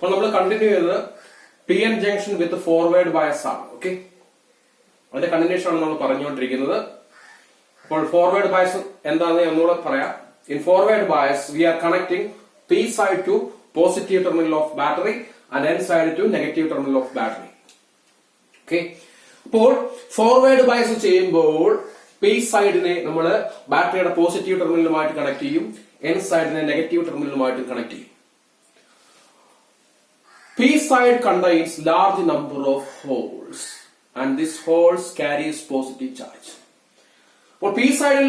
അപ്പോൾ നമ്മൾ കണ്ടിന്യൂ ചെയ്തത് P N junction with forward bias ആണ്. ഓക്കെ, അതിന്റെ കണ്ടിന്യൂഷൻ ആണ് നമ്മൾ പറഞ്ഞുകൊണ്ടിരിക്കുന്നത്. അപ്പോൾ ഫോർവേഡ് ബയസ് എന്താണെന്ന് ഒന്നുകൂടെ പറയാം. In forward bias we are connecting P side to positive terminal of battery and N side to negative terminal of battery. Okay, അപ്പോൾ ഫോർവേഡ് ബയസ് ചെയ്യുമ്പോൾ പി സൈഡിനെ നമ്മൾ ബാറ്ററിയുടെ പോസിറ്റീവ് ടെർമിനലുമായിട്ട് കണക്ട് ചെയ്യും, എൻ സൈഡിനെ നെഗറ്റീവ് ടെർമിനലുമായിട്ട് കണക്ട് ചെയ്യും. P side contains large number of holes and this holes carries positive charge. അപ്പോൾ P side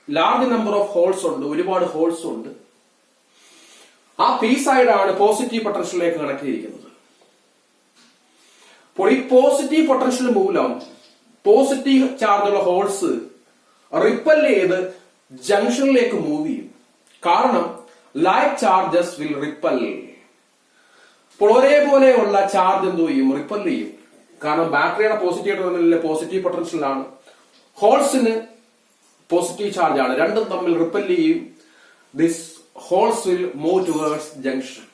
large number of holes ഉണ്ട്, ഒരുപാട് ഹോൾസ് ഉണ്ട്. ആ P side ആണ് പോസിറ്റീവ് പൊട്ടൻഷ്യലിലേക്ക് കണക്ട് ചെയ്തിരിക്കുന്നത്. അപ്പോൾ ഈ പോസിറ്റീവ് പൊട്ടൻഷ്യൽ മൂലം പോസിറ്റീവ് ചാർജുള്ള ഹോൾസ് റിപ്പൽ ചെയ്ത് ജംഗ്ഷനിലേക്ക് മൂവ് ചെയ്യും. കാരണം ലൈക്ക് ചാർജസ് വിൽ റിപ്പൽ. അപ്പോൾ ഒരേപോലെയുള്ള ചാർജ് എന്ത് ചെയ്യും? റിപ്പൽ ചെയ്യും. കാരണം ബാറ്ററിയുടെ പോസിറ്റീവ് ടെർമിനലിലെ പോസിറ്റീവ് പൊട്ടൻഷ്യലാണ്, ഹോൾസിന് പോസിറ്റീവ് ചാർജ് ആണ്, രണ്ടും തമ്മിൽ റിപ്പൽ ചെയ്യും. This holes will move towards junction.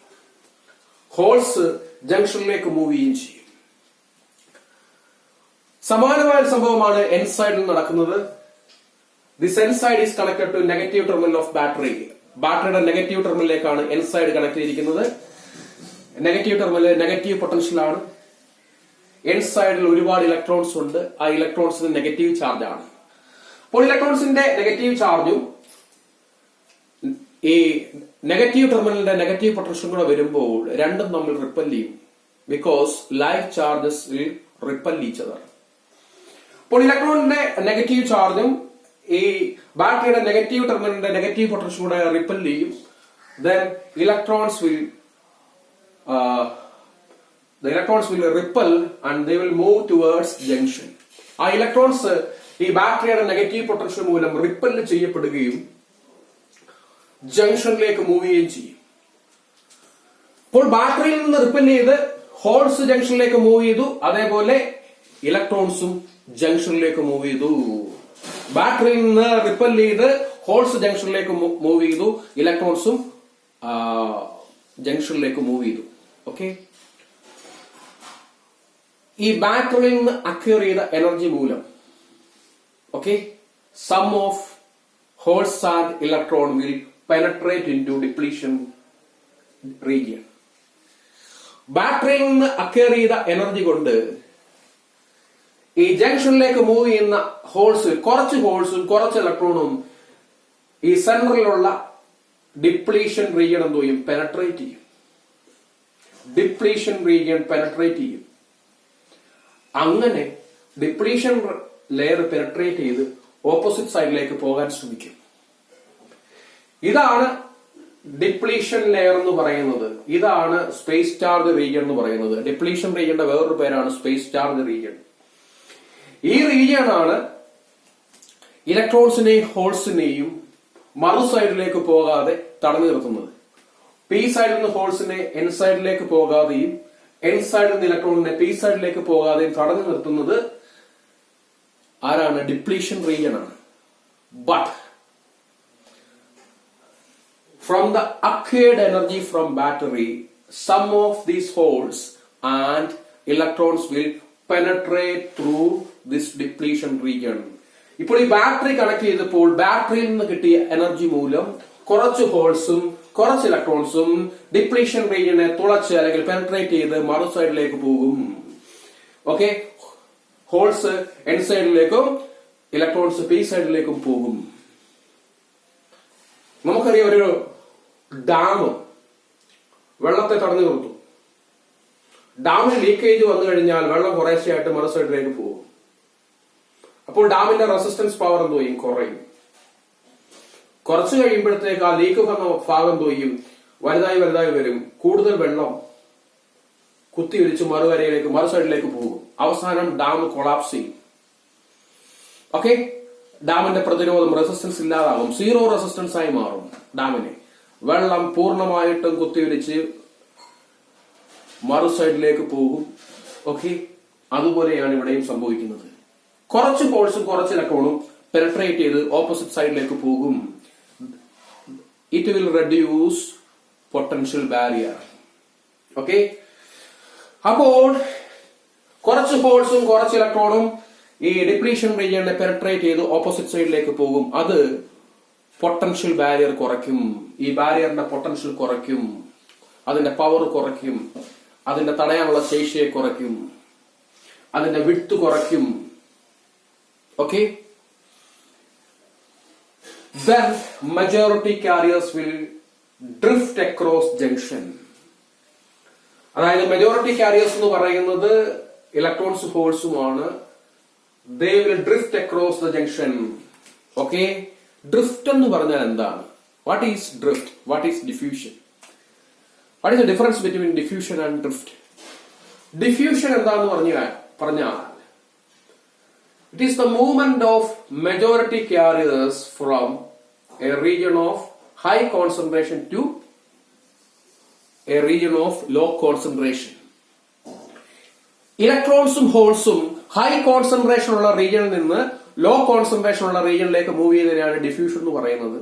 Holes ജംഗ്ഷനിലേക്ക് മൂവ് ചെയ്യുകയും ചെയ്യും. സമാനമായ സംഭവമാണ് എൻ സൈഡിൽ നടക്കുന്നത്. This N side is connected to negative terminal of battery. ബാറ്ററിയുടെ നെഗറ്റീവ് ടെർമിനലിലേക്കാണ് എൻ സൈഡ് കണക്ട് ചെയ്തിരിക്കുന്നത്. നെഗറ്റീവ് ടെർമിനൽ നെഗറ്റീവ് പൊട്ടൻഷ്യൽ ആണ്. എൻ സൈഡിൽ ഒരുപാട് ഇലക്ട്രോൺസ് ഉണ്ട്, ആ ഇലക്ട്രോൺസിന് നെഗറ്റീവ് ചാർജ് ആണ്. അപ്പോൾ ഇലക്ട്രോൺസിന്റെ നെഗറ്റീവ് ചാർജും ഈ നെഗറ്റീവ് ടെർമിനലിന്റെ നെഗറ്റീവ് പൊട്ടൻഷ്യലും കൂടെ വരുമ്പോൾ രണ്ടും തമ്മിൽ റിപ്പൽ ചെയ്യും. Because like charges will ripple each other. അപ്പോൾ ഇലക്ട്രോണിന്റെ നെഗറ്റീവ് ചാർജും ഈ ബാറ്ററിയുടെ നെഗറ്റീവ് ടെർമിനലിന്റെ നെഗറ്റീവ് പൊട്ടൻഷ്യലും കൂടെ റിപ്പൽ ചെയ്യും. Then electrons will the electrons will repel and they will move towards junction. ആ ഇലക്ട്രോൺസ് ഈ ബാറ്ററിയുടെ നെഗറ്റീവ് പൊട്ടൻഷ്യൽ മൂലം റിപ്പൽ ചെയ്യപ്പെടുകയും ജംഗ്ഷനിലേക്ക് മൂവ് ചെയ്യുകയും ചെയ്യും. അപ്പോൾ ബാറ്ററിയിൽ നിന്ന് റിപ്പൽ ചെയ്ത് ഹോൾസ് ജംഗ്ഷനിലേക്ക് മൂവ് ചെയ്തു, അതേപോലെ ഇലക്ട്രോൺസും ജംഗ്ഷനിലേക്ക് മൂവ് ചെയ്തു. ബാറ്ററിയിൽ നിന്ന് റിപ്പൽ ചെയ്ത് ഹോൾസ് ജംഗ്ഷനിലേക്ക് മൂവ് ചെയ്തു, ഇലക്ട്രോൺസും ജംഗ്ഷനിലേക്ക് മൂവ് ചെയ്തു. ഓക്കെ, ഈ ബാറ്ററിയിൽ നിന്ന് അക്വയർ ചെയ്ത എനർജി മൂലം okay some of holes and electron will penetrate into depletion region. ബാറ്ററിയിൽ നിന്ന് അക്വയർ ചെയ്ത എനർജി കൊണ്ട് ഈ ജംഗ്ഷനിലേക്ക് മൂവ് ചെയ്യുന്ന ഹോൾസ്, കുറച്ച് ഹോൾസും കുറച്ച് ഇലക്ട്രോണും ഈ സെന്ററിലുള്ള ഡിപ്ലീഷൻ റീജിയൻ എന്തോ ചെയ്യും? പെനട്രേറ്റ് ചെയ്യും. ഡിപ്ലീഷൻ റീജിയൻ പെനട്രേറ്റ് ചെയ്യും. അങ്ങനെ ഡിപ്ലീഷൻ ലെയർ പെനട്രേറ്റ് ചെയ്ത് ഓപ്പോസിറ്റ് സൈഡിലേക്ക് പോകാൻ ശ്രമിക്കും. ഇതാണ് ഡിപ്ലീഷൻ ലെയർ എന്ന് പറയുന്നത്. ഇതാണ് സ്പേസ് ചാർജ് റീജിയൻ എന്ന് പറയുന്നത്. ഡിപ്ലീഷൻ റീജിയന്റെ വേറൊരു പേരാണ് സ്പേസ് ചാർജ് റീജിയൻ. ഈ റീജിയൻ ആണ് ഇലക്ട്രോൺസിനെയും ഹോൾസിനെയും മറു സൈഡിലേക്ക് പോകാതെ തടഞ്ഞു നിർത്തുന്നത്. പി സൈഡിൽ നിന്ന് ഹോൾസിനെ എൻ സൈഡിലേക്ക് പോകാതെയും എൻ സൈഡിൽ നിന്ന് ഇലക്ട്രോണിനെ പി സൈഡിലേക്ക് പോകാതെയും തടഞ്ഞു നിർത്തുന്നത് ആരാണ്? ഡിപ്ലീഷൻ റീജിയൻ ആണ്. But from the acquired energy from battery some of these holes and electrons will penetrate through this depletion region. ഇപ്പോൾ ഈ ബാറ്ററി കണക്ട് ചെയ്തപ്പോൾ ബാറ്ററിയിൽ നിന്ന് കിട്ടിയ എനർജി മൂലം കുറച്ച് ഹോൾസും കുറച്ച് ഇലക്ട്രോൺസും ഡിപ്ലീഷൻ റീജിയനെ തുളച്ച് അല്ലെങ്കിൽ പെനട്രേറ്റ് ചെയ്ത് മറു സൈഡിലേക്ക് പോകും. ഓക്കെ, ഹോൾസ് എൻ സൈഡിലേക്കും ഇലക്ട്രോൺസ് പി സൈഡിലേക്കും പോകും. നമുക്കറിയാം, ഒരു ഡാം വെള്ളത്തെ തടഞ്ഞു നിർത്തും. ഡാമിന് ലീക്കേജ് വന്നു കഴിഞ്ഞാൽ വെള്ളം കുറേശ്ശെയായിട്ട് മറു സൈഡിലേക്ക് പോകും. അപ്പോൾ ഡാമിന്റെ റെസിസ്റ്റൻസ് പവർ എന്തോ ചെയ്യും? കുറയും. കുറച്ചു കഴിയുമ്പോഴത്തേക്ക് ആ ലീക്ക് വന്ന ഭാഗം തോയും വലുതായി വലുതായി വരും. കൂടുതൽ വെള്ളം കുത്തിയൊലിച്ച് മറുകരയിലേക്ക് മറു സൈഡിലേക്ക് പോകും. അവസാനം ഡാം കൊളാപ്സ് ചെയ്യും. ഓക്കെ, ഡാമിന്റെ പ്രതിരോധം റെസിസ്റ്റൻസ് ഇല്ലാതാകും. സീറോ റെസിസ്റ്റൻസ് ആയി മാറും ഡാമിനെ. വെള്ളം പൂർണ്ണമായിട്ടും കുത്തിയൊലിച്ച് മറു സൈഡിലേക്ക് പോകും. ഓക്കെ, അതുപോലെയാണ് ഇവിടെയും സംഭവിക്കുന്നത്. കുറച്ച് ഹോൾസും കുറച്ച് ഇലക്ട്രോണും പെനട്രേറ്റ് ചെയ്ത് ഓപ്പോസിറ്റ് സൈഡിലേക്ക് പോകും. It will reduce potential barrier. Okay, അപ്പോൾ കുറച്ച് ഹോൾസും കുറച്ച് ഇലക്ട്രോണും ഈ ഡിപ്ലീഷൻ റീജിയനെ പെനട്രേറ്റ് ചെയ്ത് ഓപ്പോസിറ്റ് സൈഡിലേക്ക് പോകും. അത് പൊട്ടൻഷ്യൽ ബാരിയർ കുറയ്ക്കും. ഈ ബാരിയറിന്റെ പൊട്ടൻഷ്യൽ കുറയ്ക്കും, അതിന്റെ പവർ കുറയ്ക്കും, അതിന്റെ തടയാനുള്ള ശേഷിയെ കുറയ്ക്കും, അതിന്റെ വിഡ്ത്ത് കുറയ്ക്കും. Okay, then majority carriers will drift across junction. അതായത് മെജോറിറ്റി കാരിയേഴ്സ് എന്ന് പറയുന്നത് ഇലക്ട്രോൺസ് ഹോൾസുമാണ്. they will drift across the junction. Okay, drift എന്ന് പറഞ്ഞാൽ എന്താണ്? What is drift? What is diffusion? What is the difference between diffusion and drift? Diffusion എന്താന്ന് പറഞ്ഞാൽ it is the movement of majority carriers from a region of high concentration to a region of low concentration. ഇലക്ട്രോൺസും ഹോൾസും high concentration ഉള്ള റീജിയനിൽ നിന്ന് low concentration ഉള്ള റീജിയനിലേക്ക് move ചെയ്തതിനാണ് diffusion എന്ന് പറയുന്നത്.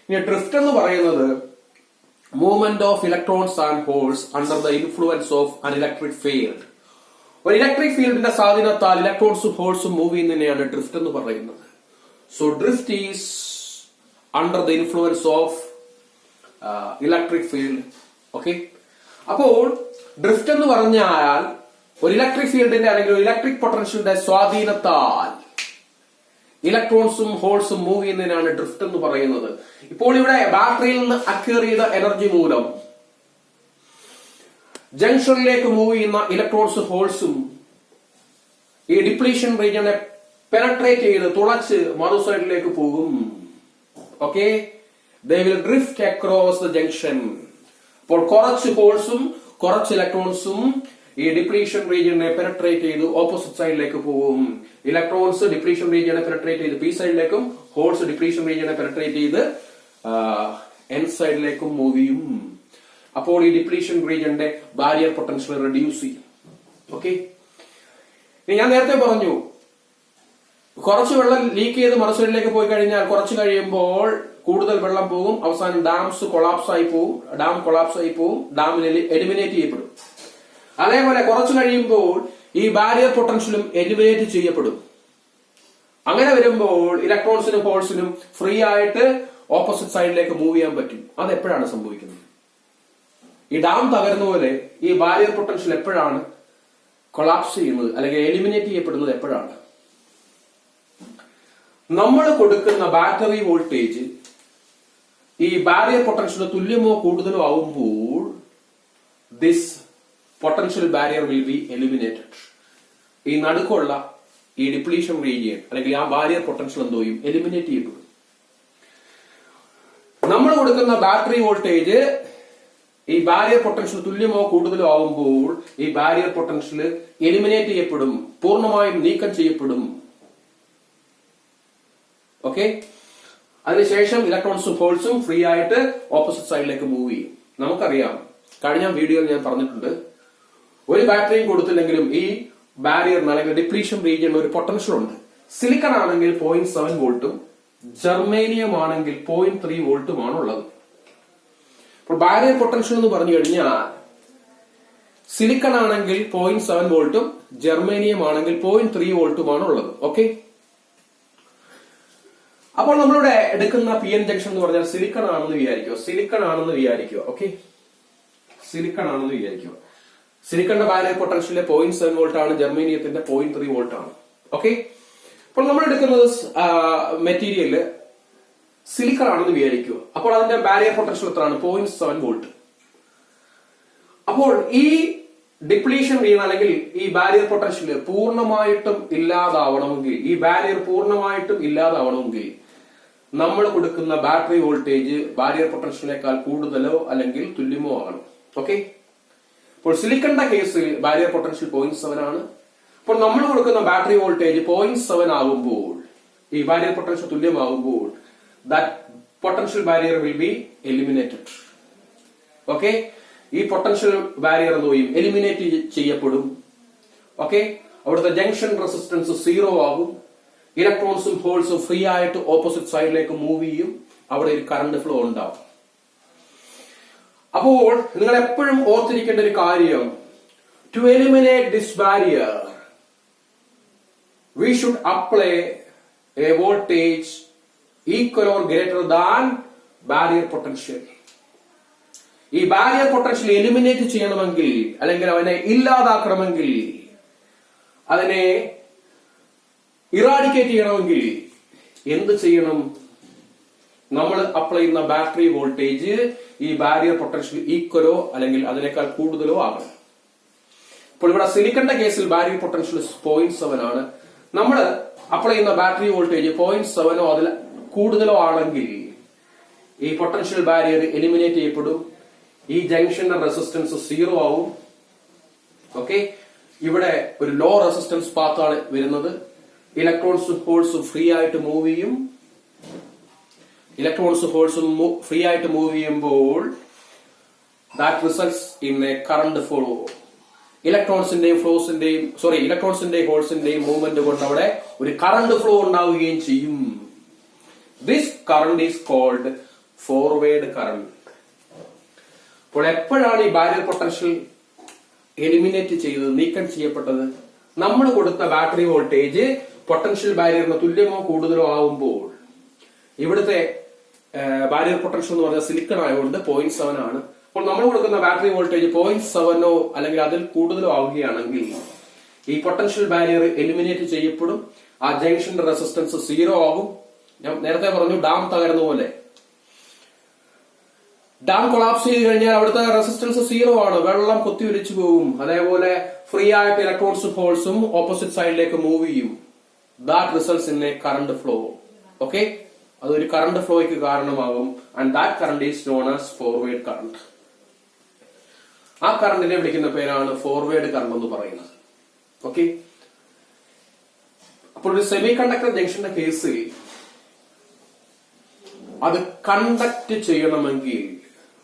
ഇനി ഡ്രിഫ്റ്റ് എന്ന് പറയുന്നത് movement of electrons and holes under the influence of an electric field. ഒരു ഇലക്ട്രിക് ഫീൽഡിന്റെ സ്വാധീനത്താൽ ഇലക്ട്രോൺസും ഹോൾസും മൂവ് ചെയ്യുന്നതിനെയാണ് ഡ്രിഫ്റ്റ് എന്ന് പറയുന്നത്. So drift is under the influence of electric field. Okay, അപ്പോൾ ഡ്രിഫ്റ്റ് എന്ന് പറഞ്ഞാൽ ഒരു ഇലക്ട്രിക് ഫീൽഡിന്റെ അല്ലെങ്കിൽ ഒരു ഇലക്ട്രിക് പൊട്ടൻഷ്യലിന്റെ സ്വാധീനത്താൽ ഇലക്ട്രോൺസും ഹോൾസും മൂവ് ചെയ്യുന്നതിനാണ് ഡ്രിഫ്റ്റ് എന്ന് പറയുന്നത്. ഇപ്പോൾ ഇവിടെ ബാറ്ററിയിൽ നിന്ന് അക്വയർ ചെയ്ത എനർജി മൂലം ജംഗ്ഷനിലേക്ക് മൂവ് ചെയ്യുന്ന ഇലക്ട്രോൺസും ഹോൾസും ഈ ഡിപ്ലീഷൻ റീജിയനെ പെനട്രേറ്റ് ചെയ്ത് തുളച്ച് മറു സൈഡിലേക്ക് പോകും. Okay, they will drift across the junction. അപ്പോൾ കുറച്ച് ഹോൾസും കുറച്ച് ഇലക്ട്രോൺസും ഈ ഡിപ്ലീഷൻ റീജിയനെ പെനട്രേറ്റ് ചെയ്ത് ഓപ്പോസിറ്റ് സൈഡിലേക്ക് പോകും. ഇലക്ട്രോൺസ് ഡിപ്ലീഷൻ റീജിയനെ പെനട്രേറ്റ് ചെയ്ത് പി സൈഡിലേക്കും ഹോൾസ് ഡിപ്ലീഷൻ റീജിയനെ പെനട്രേറ്റ് ചെയ്ത് എൻ സൈഡിലേക്കും മൂവ് ചെയ്യും. അപ്പോൾ ഈ ഡിപ്ലീഷൻ റീജിയന്റെ ബാരിയർ പൊട്ടൻഷ്യൽ റെഡ്യൂസ് ചെയ്യും. ഓക്കെ, ഞാൻ നേരത്തെ പറഞ്ഞു കുറച്ച് വെള്ളം ലീക്ക് ചെയ്ത് മറുസൈഡിലേക്ക് പോയി കഴിഞ്ഞാൽ കുറച്ച് കഴിയുമ്പോൾ കൂടുതൽ വെള്ളം പോകും, അവസാനം ഡാംസ് കൊളാപ്സ് ആയി പോകും, ഡാം കൊളാപ്സ് ആയി പോകും, ഡാമിൽ എലിമിനേറ്റ് ചെയ്യപ്പെടും. അതേപോലെ കുറച്ച് കഴിയുമ്പോൾ ഈ ബാരിയർ പൊട്ടൻഷ്യലും എലിമിനേറ്റ് ചെയ്യപ്പെടും. അങ്ങനെ വരുമ്പോൾ ഇലക്ട്രോൺസിനും ഹോൾസിനും ഫ്രീ ആയിട്ട് ഓപ്പോസിറ്റ് സൈഡിലേക്ക് മൂവ് ചെയ്യാൻ പറ്റും. അത് എപ്പോഴാണ് സംഭവിക്കുന്നത്? ഈ ഡാം തകരുന്ന പോലെ ഈ ബാരിയർ പൊട്ടൻഷ്യൽ എപ്പോഴാണ് കൊളാപ്സ് ചെയ്യുന്നത് അല്ലെങ്കിൽ എലിമിനേറ്റ് ചെയ്യപ്പെടുന്നത് എപ്പോഴാണ്? നമ്മൾ കൊടുക്കുന്ന ബാറ്ററി വോൾട്ടേജ് ഈ ബാരിയർ പൊട്ടൻഷ്യൽ തുല്യമോ കൂടുതലോ ആവുമ്പോൾ this potential barrier will be eliminated. ഈ നടുക്കുള്ള ഈ ഡിപ്ലീഷൻ റീജിയൻ അല്ലെങ്കിൽ ആ ബാരിയർ പൊട്ടൻഷ്യൽ എന്തോ ചെയ്യും? എലിമിനേറ്റ് ചെയ്യപ്പെടും. നമ്മൾ കൊടുക്കുന്ന ബാറ്ററി വോൾട്ടേജ് ഈ ബാരിയർ പൊട്ടൻഷ്യൽ തുല്യമോ കൂടുതലോ ആവുമ്പോൾ ഈ ബാരിയർ പൊട്ടൻഷ്യൽ എലിമിനേറ്റ് ചെയ്യപ്പെടും, പൂർണ്ണമായും നീക്കം ചെയ്യപ്പെടും. ഓക്കെ, അതിനുശേഷം ഇലക്ട്രോൺസും ഹോൾസും ഫ്രീ ആയിട്ട് ഓപ്പോസിറ്റ് സൈഡിലേക്ക് മൂവ് ചെയ്യും. നമുക്കറിയാം, കഴിഞ്ഞ വീഡിയോയിൽ ഞാൻ പറഞ്ഞിട്ടുണ്ട്, ഒരു ബാറ്ററിയും കൊടുത്തില്ലെങ്കിലും ഈ ബാരിയറിന് അല്ലെങ്കിൽ ഡിപ്ലീഷൻ റീജിയനിൽ ഒരു പൊട്ടൻഷ്യൽ ഉണ്ട്. സിലിക്കൺ ആണെങ്കിൽ 0.7 വോൾട്ടും ജർമേനിയം ആണെങ്കിൽ 0.3 വോൾട്ടുമാണ് ഉള്ളത്. അപ്പോൾ ബാരിയർ പൊട്ടൻഷ്യൽ എന്ന് പറഞ്ഞു കഴിഞ്ഞാൽ സിലിക്കൺ ആണെങ്കിൽ 0.7 വോൾട്ടും ജർമേനിയം ആണെങ്കിൽ 0.3 വോൾട്ടുമാണ് ഉള്ളത്. ഓക്കെ, അപ്പോൾ നമ്മളിവിടെ എടുക്കുന്ന പി എൻ ജംഗ്ഷൻ എന്ന് പറഞ്ഞാൽ സിലിക്കൺ ആണെന്ന് വിചാരിക്കുക. ഓക്കെ, സിലിക്കൺ ആണെന്ന് വിചാരിക്കുക. സിലിക്കണിന്റെ ബാരിയർ പൊട്ടൻഷ്യൽ 0.7 വോൾട്ട് ആണ്, ജർമേനിയത്തിന്റെ 0.3 വോൾട്ട് ആണ്. ഓക്കെ, അപ്പോൾ നമ്മൾ എടുക്കുന്നത് മെറ്റീരിയല് സിലിക്കൺ ആണെന്ന് വിചാരിക്കുക. അപ്പോൾ അതിന്റെ ബാരിയർ പൊട്ടൻഷ്യൽ എത്രയാണ്? 0.7 വോൾട്ട്. അപ്പോൾ ഈ ഡിപ്ലീഷൻ റീജിയൻ അല്ലെങ്കിൽ ഈ ബാരിയർ പൊട്ടൻഷ്യൽ പൂർണ്ണമായിട്ടും ഇല്ലാതാവണമെങ്കിൽ നമ്മൾ കൊടുക്കുന്ന ബാറ്ററി വോൾട്ടേജ് ബാരിയർ പൊട്ടൻഷ്യലിനേക്കാൾ കൂടുതലോ അല്ലെങ്കിൽ തുല്യമോ ആകണം. ഓക്കെ, അപ്പോൾ സിലിക്കണിന്റെ കേസിൽ ബാരിയർ പൊട്ടൻഷ്യൽ 0.7 ആണ്. അപ്പോൾ നമ്മൾ കൊടുക്കുന്ന ബാറ്ററി വോൾട്ടേജ് 0.7 ആകുമ്പോൾ ഈ ബാരിയർ പൊട്ടൻഷ്യൽ തുല്യമാകുമ്പോൾ that potential barrier will be eliminated. Okay, ഈ പൊട്ടൻഷ്യൽ ബാരിയർ എന്തോ ചെയ്യും? എലിമിനേറ്റ് ചെയ്യപ്പെടും. ഓക്കെ, അവിടുത്തെ ജംഗ്ഷൻ റെസിസ്റ്റൻസ് 0 ആകും. ഇലക്ട്രോൺസും ഹോൾസും ഫ്രീ ആയിട്ട് ഓപ്പോസിറ്റ് സൈഡിലേക്ക് മൂവ് ചെയ്യും. അവിടെ ഒരു കറണ്ട് ഫ്ലോ ഉണ്ടാവും. അപ്പോൾ നിങ്ങൾ എപ്പോഴും ഓർത്തിരിക്കേണ്ട ഒരു കാര്യം, to eliminate this barrier we should apply a voltage equal or greater than barrier potential. ഈ ബാരിയർ പൊട്ടൻഷ്യൽ എലിമിനേറ്റ് ചെയ്യണമെങ്കിൽ, അല്ലെങ്കിൽ അവനെ ഇല്ലാതാക്കണമെങ്കിൽ, അതിനെ ഇറാഡിക്കേറ്റ് ചെയ്യണമെങ്കിൽ എന്ത് ചെയ്യണം? നമ്മൾ അപ്ലൈ ചെയ്യുന്ന ബാറ്ററി വോൾട്ടേജ് ഈ ബാരിയർ പൊട്ടൻഷ്യൽ ഈക്വലോ അല്ലെങ്കിൽ അതിനേക്കാൾ കൂടുതലോ ആകണം. ഇപ്പോൾ ഇവിടെ സിലിക്കന്റെ കേസിൽ ബാരിയർ പൊട്ടൻഷ്യൽ 0.7 ആണ്. നമ്മൾ അപ്ലൈ ചെയ്യുന്ന ബാറ്ററി വോൾട്ടേജ് 0.7 അതിൽ കൂടുതലോ ആണെങ്കിൽ ഈ പൊട്ടൻഷ്യൽ ബാരിയർ എലിമിനേറ്റ് ചെയ്യപ്പെടും. ഈ ജംഗ്ഷന്റെ റെസിസ്റ്റൻസ് 0 ആവും. ഓക്കെ, ഇവിടെ ഒരു ലോ റെസിസ്റ്റൻസ് പാത്ത് ആണ് വരുന്നത്. ഇലക്ട്രോൺസും ഹോൾസും ഫ്രീ ആയിട്ട് മൂവ് ചെയ്യും. ഇലക്ട്രോൺസും ഹോൾസും ഫ്രീ ആയിട്ട് മൂവ് ചെയ്യുമ്പോൾ that results in a current flow. ഇലക്ട്രോൺസിന്റെയും ഹോൾസിന്റെയും മൂവ്മെന്റ് കൊണ്ട് അവിടെ ഒരു കറണ്ട് ഫ്ലോ ഉണ്ടാവുകയും ചെയ്യും. This current is called forward current. അപ്പോൾ എപ്പോഴാണ് ഈ ബാരിയർ പൊട്ടൻഷ്യൽ എലിമിനേറ്റ് ചെയ്തത്, നീക്കം ചെയ്യപ്പെട്ടത്? നമ്മൾ കൊടുത്ത ബാറ്ററി വോൾട്ടേജ് പൊട്ടൻഷ്യൽ ബാരിയറിന് തുല്യമോ കൂടുതലോ ആവുമ്പോൾ, ഇവിടുത്തെ ബാരിയർ പൊട്ടൻഷ്യൽ എന്ന് പറഞ്ഞാൽ സിലിക്കൺ ആയതുകൊണ്ട് 0.7 ആണ്. അപ്പോൾ നമ്മൾ കൊടുക്കുന്ന ബാറ്ററി വോൾട്ടേജ് 0.7 അല്ലെങ്കിൽ അതിൽ കൂടുതലോ ആവുകയാണെങ്കിൽ ഈ പൊട്ടൻഷ്യൽ ബാരിയർ എലിമിനേറ്റ് ചെയ്യപ്പെടും. ആ ജംഗ്ഷന്റെ റെസിസ്റ്റൻസ് 0 ആകും. ഞാൻ നേരത്തെ പറഞ്ഞു ഡാം തകരുന്ന പോലെ. ഡാം കൊളാപ്സ് ചെയ്ത് കഴിഞ്ഞാൽ അവിടുത്തെ റെസിസ്റ്റൻസ് 0 ആണ്, വെള്ളം കൊത്തിയൊലിച്ചു പോകും. അതേപോലെ ഫ്രീ ആയിട്ട് ഇലക്ട്രോൺസും ഹോൾസും ഓപ്പോസിറ്റ് സൈഡിലേക്ക് മൂവ് ചെയ്യും. That results in a current flow. Okay, അതൊരു കറണ്ട് ഫ്ലോയ്ക്ക് കാരണമാകും. And that current is known as forward current. ആ കറണ്ടിനെ വിളിക്കുന്ന പേരാണ് ഫോർവേഡ് കറണ്ട് എന്ന് പറയുന്നത്. ഓക്കെ, അപ്പോൾ ഒരു സെമി കണ്ടക്ടർ ജംഗ്ഷന്റെ കേസിൽ അത് കണ്ടക്ട് ചെയ്യണമെങ്കിൽ,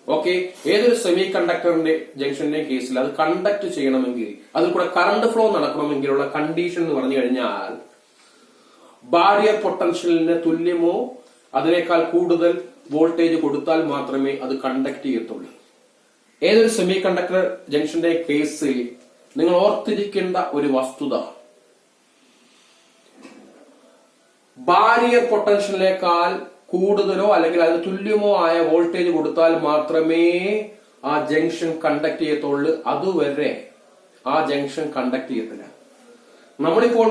ഓക്കെ, ഏതൊരു സെമി കണ്ടക്ടറിന്റെ ജംഗ്ഷന്റെ കേസിൽ അത് കണ്ടക്ട് ചെയ്യണമെങ്കിൽ, അതിൽ കൂടെ കറണ്ട് ഫ്ലോ നടക്കണമെങ്കിലുള്ള കണ്ടീഷൻ എന്ന് പറഞ്ഞു കഴിഞ്ഞാൽ ബാരിയർ പൊട്ടൻഷ്യലിന് തുല്യമോ അതിനേക്കാൾ കൂടുതൽ വോൾട്ടേജ് കൊടുത്താൽ മാത്രമേ അത് കണ്ടക്ട് ചെയ്യത്തുള്ളൂ. ഏതൊരു സെമി കണ്ടക്ടർ ജംഗ്ഷന്റെ കേസിൽ നിങ്ങൾ ഓർത്തിരിക്കേണ്ട ഒരു വസ്തുത, ബാരിയർ പൊട്ടൻഷ്യലിനേക്കാൾ കൂടുതലോ അല്ലെങ്കിൽ അതിന് തുല്യമോ ആയ വോൾട്ടേജ് കൊടുത്താൽ മാത്രമേ ആ ജംഗ്ഷൻ കണ്ടക്ട് ചെയ്യത്തുള്ളൂ. അതുവരെ ആ ജംഗ്ഷൻ കണ്ടക്ട് ചെയ്യത്തില്ല. നമ്മളിപ്പോൾ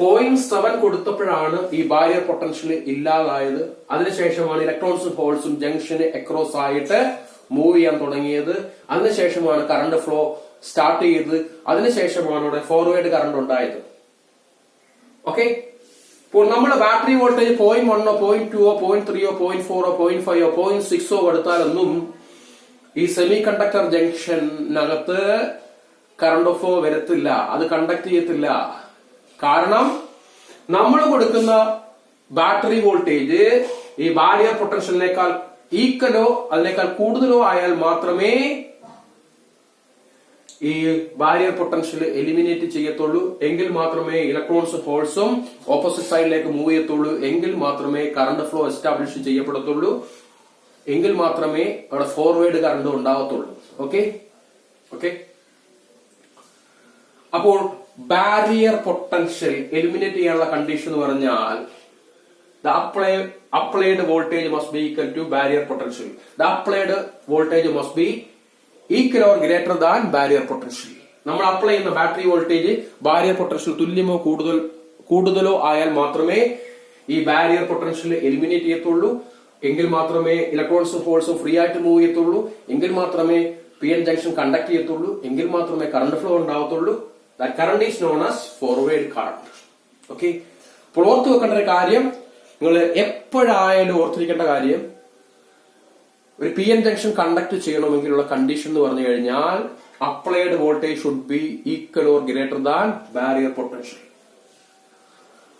0.7 കൊടുത്തപ്പോഴാണ് ഈ ബാരിയർ പൊട്ടൻഷ്യൽ ഇല്ലാതായത്. അതിനുശേഷമാണ് ഇലക്ട്രോൺസും ഹോൾസും ജംഗ്ഷന് അക്രോസ് ആയിട്ട് മൂവ് ചെയ്യാൻ തുടങ്ങിയത്. അതിനുശേഷമാണ് കറണ്ട് ഫ്ലോ സ്റ്റാർട്ട് ചെയ്തത്. അതിനുശേഷമാണ് ഇവിടെ ഫോർവേഡ് കറണ്ട് ഉണ്ടായത്. ഓക്കെ, ഇപ്പോൾ നമ്മൾ ബാറ്ററി വോൾട്ടേജ് 0.1 0.2 0.3 0.4 0.5 0.6 കൊടുത്താലൊന്നും ഈ സെമി കണ്ടക്ടർ ജംഗ്ഷനകത്ത് കറണ്ട് ഫ്ലോ വരത്തില്ല, അത് കണ്ടക്ട് ചെയ്യത്തില്ല. കാരണം നമ്മൾ കൊടുക്കുന്ന ബാറ്ററി വോൾട്ടേജ് ഈ ബാരിയർ പൊട്ടൻഷ്യലിനേക്കാൾ ഈക്വലോ അതിനേക്കാൾ കൂടുതലോ ആയാൽ മാത്രമേ ഈ ബാരിയർ പൊട്ടൻഷ്യൽ എലിമിനേറ്റ് ചെയ്യത്തുള്ളൂ. എങ്കിൽ മാത്രമേ ഇലക്ട്രോൺസും ഹോൾസും ഓപ്പോസിറ്റ് സൈഡിലേക്ക് മൂവ് ചെയ്യത്തുള്ളൂ. എങ്കിൽ മാത്രമേ കറണ്ട് ഫ്ലോ എസ്റ്റാബ്ലിഷ് ചെയ്യപ്പെടത്തുള്ളൂ. എങ്കിൽ മാത്രമേ അവിടെ ഫോർവേഡ് കറണ്ട് ഉണ്ടാകത്തുള്ളൂ. ഓക്കെ ഓക്കെ അപ്പോൾ ബാരിയർ പൊട്ടൻഷ്യൽ എലിമിനേറ്റ് ചെയ്യാനുള്ള കണ്ടീഷൻ എന്ന് പറഞ്ഞാൽ the applied voltage must be equal to barrier potential. The applied voltage must be equal or greater than barrier potential. നമ്മൾ apply ചെയ്യുന്ന battery voltage barrier potential തുല്യമോ കൂടുതലോ ആയാൽ മാത്രമേ ഈ ബാരിയർ പൊട്ടൻഷ്യൽ എലിമിനേറ്റ് ചെയ്യത്തുള്ളൂ. എങ്കിൽ മാത്രമേ ഇലക്ട്രോൺസും ഹോൾസും ഫ്രീ ആയിട്ട് മൂവ് ചെയ്യത്തുള്ളൂ. എങ്കിൽ മാത്രമേ PN ജംഗ്ഷൻ കണ്ടക്ട് ചെയ്യത്തുള്ളൂ. എങ്കിൽ മാത്രമേ കറണ്ട് ഫ്ലോ ഉണ്ടാവത്തുള്ളൂ. That current is known as forward current. Okay, അപ്പോൾ ഓർത്തു വെക്കേണ്ട ഒരു കാര്യം, നിങ്ങൾ എപ്പോഴായാലും ഓർത്തിരിക്കേണ്ട കാര്യം, ഒരു PN ജംഗ്ഷൻ കണ്ടക്ട് ചെയ്യണമെങ്കിലുള്ള കണ്ടീഷൻ എന്ന് പറഞ്ഞു കഴിഞ്ഞാൽ applied voltage should be equal or greater than barrier potential.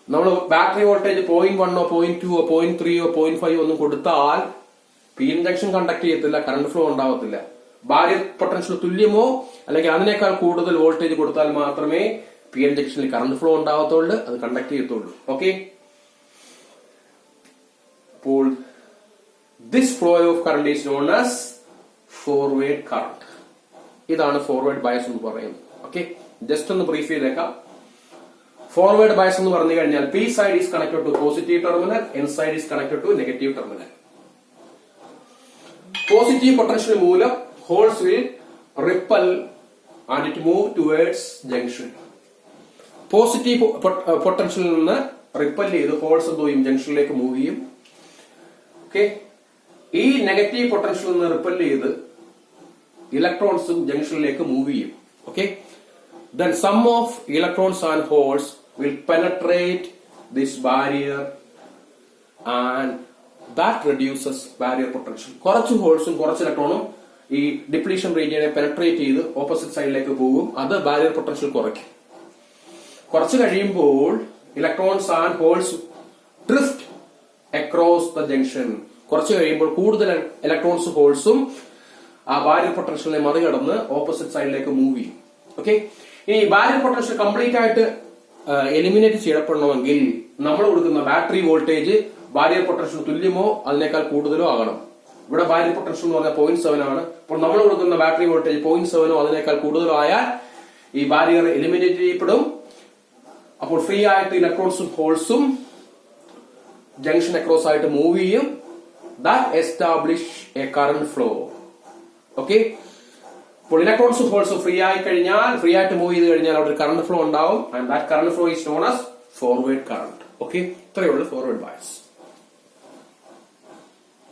നമ്മൾ ബാറ്ററി വോൾട്ടേജ് 0.1 0.2 0.3 0.5 ഒന്നും കൊടുത്താൽ PN ജംഗ്ഷൻ കണ്ടക്ട് ചെയ്യത്തില്ല, കറണ്ട് ഫ്ലോ ഉണ്ടാവത്തില്ല. ബാരിയർ പൊട്ടൻഷ്യൽ തുല്യമോ അല്ലെങ്കിൽ അതിനേക്കാൾ കൂടുതൽ വോൾട്ടേജ് കൊടുത്താൽ മാത്രമേ PN ജംഗ്ഷനിൽ കറണ്ട് ഫ്ലോ ഉണ്ടാവത്തുള്ളൂ, അത് കണ്ടക്ട് ചെയ്യത്തുള്ളൂ. ഓക്കെ, അപ്പോൾ this flow of current is known as forward current. ഇതാണ് ഫോർവേഡ് ബയസ് എന്ന് പറയുന്നത്. ഓക്കെ, ജസ്റ്റ് ഒന്ന് ബ്രീഫ് ചെയ്തേക്കാം. ഫോർവേഡ് ബയസ് എന്ന് പറഞ്ഞു കഴിഞ്ഞാൽ P side is connected to positive terminal, N side is connected to negative terminal. Positive potential മൂലം holes will repel and it move towards junction. Positive പൊട്ടൻഷ്യലിൽ നിന്ന് റിപ്പൽ ചെയ്ത് holes എന്ത് ചെയ്യും, ജംഗ്ഷനിലേക്ക് മൂവ് ചെയ്യും. ഓക്കെ, ഈ നെഗറ്റീവ് പൊട്ടൻഷ്യലിൽ നിന്ന് റിപ്പൽ ചെയ്ത് ഇലക്ട്രോൺസും ജംഗ്ഷനിലേക്ക് മൂവ് ചെയ്യും. Okay, then some of electrons and holes will penetrate this barrier and that reduces barrier potential. കുറച്ച് ഹോൾസും കുറച്ച് ഇലക്ട്രോണും ഈ ഡിപ്ലീഷൻ റീജിയനെ പെനട്രേറ്റ് ചെയ്ത് ഓപ്പോസിറ്റ് സൈഡിലേക്ക് പോകും. അത് ബാരിയർ പൊട്ടൻഷ്യൽ കുറയ്ക്കും. കുറച്ച് കഴിയുമ്പോൾ electrons and holes drift across the junction. കുറച്ച് കഴിയുമ്പോൾ കൂടുതൽ ഇലക്ട്രോൺസും ഹോൾസും ആ ബാരിയർ പൊട്ടൻഷ്യലിനെ മറികടന്ന് ഓപ്പോസിറ്റ് സൈഡിലേക്ക് മൂവ് ചെയ്യും. ഓക്കെ, ഈ ബാരിയർ പൊട്ടൻഷ്യൽ കംപ്ലീറ്റ് ആയിട്ട് എലിമിനേറ്റ് ചെയ്യപ്പെടണമെങ്കിൽ നമ്മൾ കൊടുക്കുന്ന ബാറ്ററി വോൾട്ടേജ് ബാരിയർ പൊട്ടൻഷ്യൽ തുല്യമോ അതിനേക്കാൾ കൂടുതലോ ആകണം. ഇവിടെ ബാരിയർ പൊട്ടൻഷ്യൽ എന്ന് പറഞ്ഞാൽ 0.7 ആണ്. അപ്പോൾ നമ്മൾ കൊടുക്കുന്ന ബാറ്ററി വോൾട്ടേജ് 0.7 അതിനേക്കാൾ കൂടുതലോ ആയാൽ ഈ ബാരിയർ എലിമിനേറ്റ് ചെയ്യപ്പെടും. അപ്പോൾ ഫ്രീ ആയിട്ട് ഇലക്ട്രോൺസും ഹോൾസും ജംഗ്ഷൻ അക്രോസ് ആയിട്ട് മൂവ് ചെയ്യും. That establish A current flow. Okay, അപ്പോൾ ഇലക്ട്രോൺസും ഹോൾസും ഫ്രീ ആയിട്ട് മൂവ് ചെയ്ത് കഴിഞ്ഞാൽ അവിടെ ഒരു കറന്റ് ഫ്ലോ ഉണ്ടാവും. And that current flow is known as forward current. Okay, ഇത്രയേ ഉള്ളൂ ഫോർവേഡ് ബയസ്.